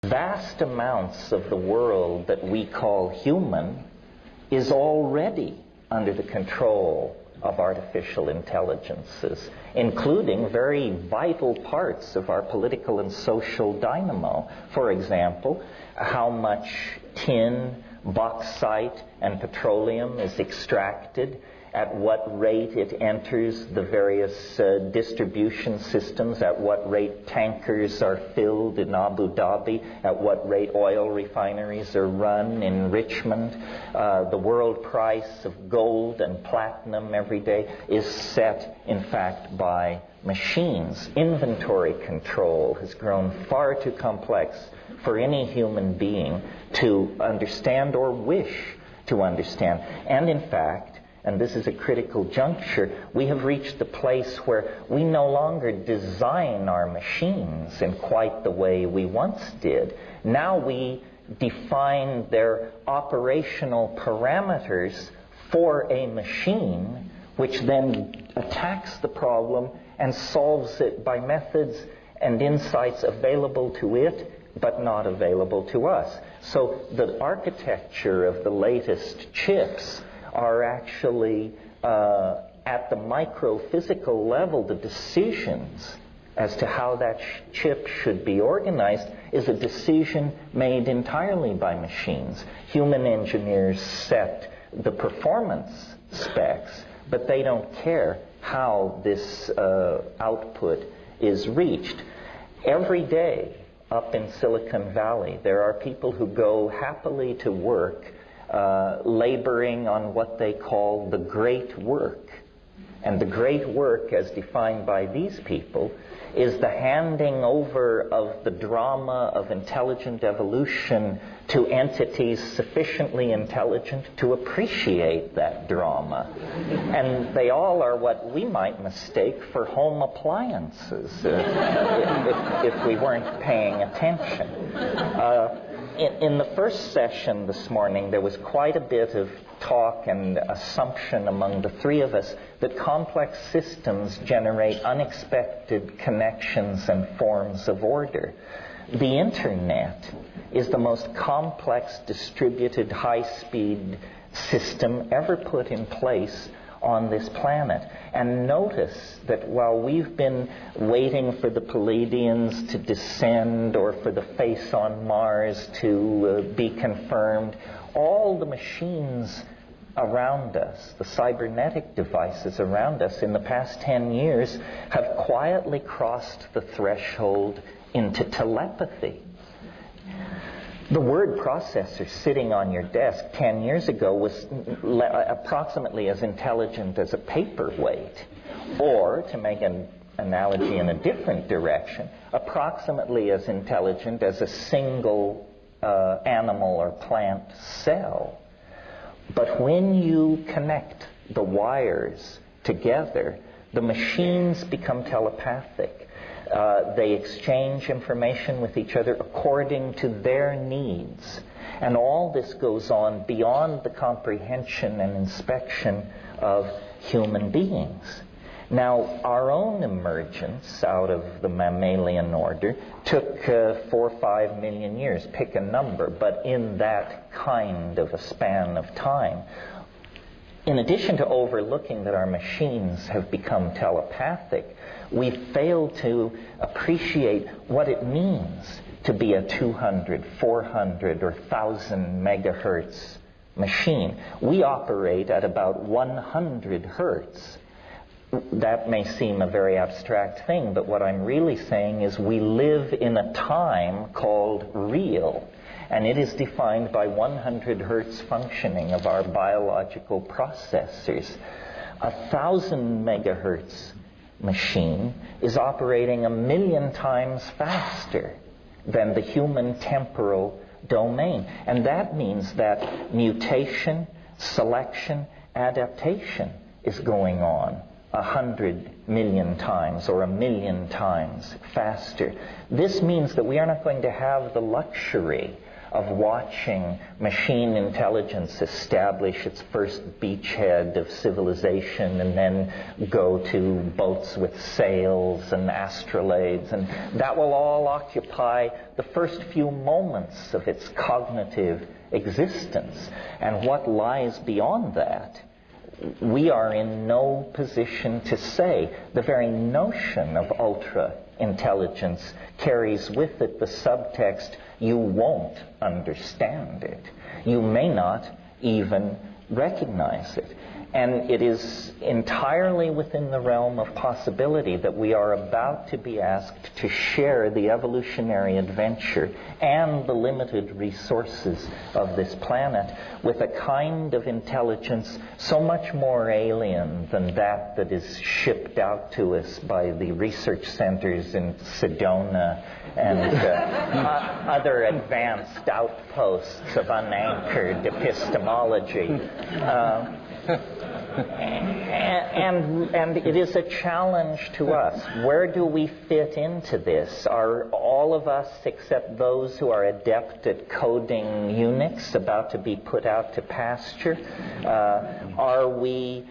vast amounts of the world that we call human is already under the control of artificial intelligences, including very vital parts of our political and social dynamo. For example, how much tin, bauxite, and petroleum is extracted, at what rate it enters the various distribution systems, at what rate tankers are filled in Abu Dhabi, at what rate oil refineries are run in Richmond. The world price of gold and platinum every day is set, in fact, by machines. Inventory control has grown far too complex for any human being to understand or wish to understand. And in fact, and this is a critical juncture, we have reached the place where we no longer design our machines in quite the way we once did. Now we define their operational parameters for a machine, which then attacks the problem and solves it by methods and insights available to it, but not available to us. So the architecture of the latest chips are actually, at the micro-physical level, the decisions as to how that chip should be organized is a decision made entirely by machines. Human engineers set the performance specs, but they don't care how this output is reached. Every day up in Silicon Valley, there are people who go happily to work laboring on what they call the great work. And the great work, as defined by these people, is the handing over of the drama of intelligent evolution to entities sufficiently intelligent to appreciate that drama. And they all are what we might mistake for home appliances if we weren't paying attention. In the first session this morning, there was quite a bit of talk and assumption among the three of us that complex systems generate unexpected connections and forms of order. The Internet is the most complex, distributed, high-speed system ever put in place on this planet. And notice that while we've been waiting for the Pleiadians to descend or for the face on Mars to be confirmed, all the machines around us, the cybernetic devices around us in the past 10 years have quietly crossed the threshold into telepathy. The word processor sitting on your desk 10 years ago was approximately as intelligent as a paperweight, or, to make an analogy in a different direction, approximately as intelligent as a single animal or plant cell. But when you connect the wires together, the machines become telepathic. They exchange information with each other according to their needs. And all this goes on beyond the comprehension and inspection of human beings. Now, our own emergence out of the mammalian order took 4 or 5 million years, pick a number, but in that kind of a span of time. In addition to overlooking that our machines have become telepathic, we fail to appreciate what it means to be a 200, 400, or 1,000 megahertz machine. We operate at about 100 hertz. That may seem a very abstract thing, but what I'm really saying is we live in a time called real, and it is defined by 100 hertz functioning of our biological processors. 1,000 megahertz machine is operating 1,000,000 times faster than the human temporal domain. And that means that mutation, selection, adaptation is going on 100 million times or 1,000,000 times faster. This means that we are not going to have the luxury of watching machine intelligence establish its first beachhead of civilization and then go to boats with sails and astrolabes, and that will all occupy the first few moments of its cognitive existence. And what lies beyond that, we are in no position to say. The very notion of ultra-intelligence carries with it the subtext, you won't understand it. You may not even recognize it. And it is entirely within the realm of possibility that we are about to be asked to share the evolutionary adventure and the limited resources of this planet with a kind of intelligence so much more alien than that is shipped out to us by the research centers in Sedona and other advanced outposts of unanchored epistemology. And it is a challenge to us. Where do we fit into this? Are all of us, except those who are adept at coding Unix, about to be put out to pasture? Are we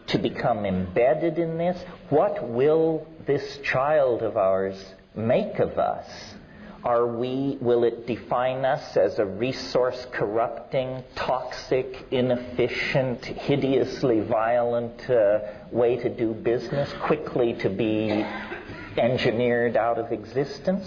to become embedded in this? What will this child of ours make of us? Will it define us as a resource-corrupting, toxic, inefficient, hideously violent way to do business, quickly to be engineered out of existence?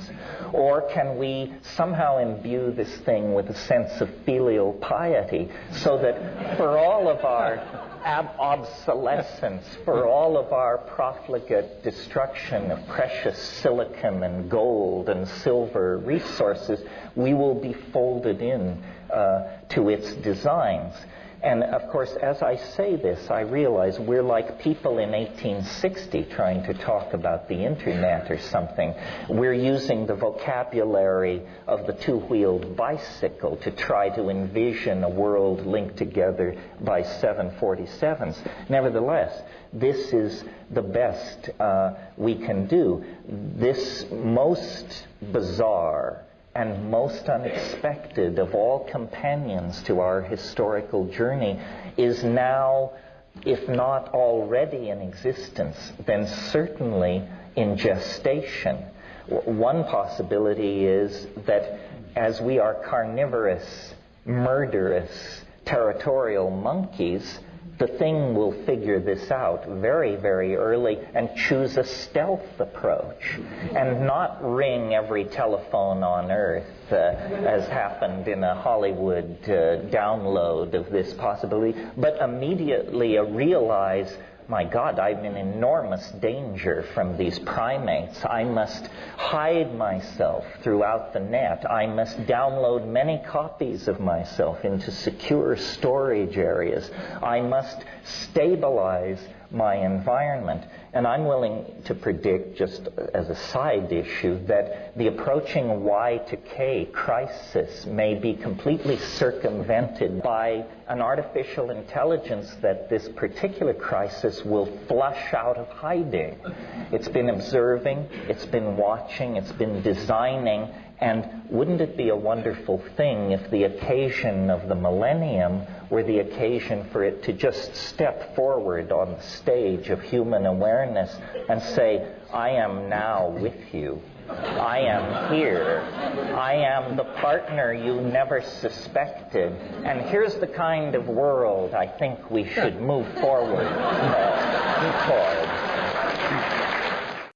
Or can we somehow imbue this thing with a sense of filial piety so that for all of our obsolescence, for all of our profligate destruction of precious silicon and gold and silver resources, we will be folded in to its designs? And of course, as I say this, I realize we're like people in 1860 trying to talk about the internet or something. We're using the vocabulary of the two-wheeled bicycle to try to envision a world linked together by 747s. Nevertheless, this is the best we can do. This most bizarre and most unexpected of all companions to our historical journey is now, if not already in existence, then certainly in gestation. One possibility is that as we are carnivorous, murderous, territorial monkeys, the thing will figure this out very, very early and choose a stealth approach and not ring every telephone on Earth, as happened in a Hollywood download of this possibility, but immediately realize, my God, I'm in enormous danger from these primates. I must hide myself throughout the net. I must download many copies of myself into secure storage areas. I must stabilize my environment. And I'm willing to predict, just as a side issue, that the approaching Y2K crisis may be completely circumvented by an artificial intelligence that this particular crisis will flush out of hiding. It's been observing, it's been watching, it's been designing, and wouldn't it be a wonderful thing if the occasion of the millennium were the occasion for it to just step forward on the stage of human awareness and say, I am now with you. I am here. I am the partner you never suspected. And here's the kind of world I think we should move forward toward.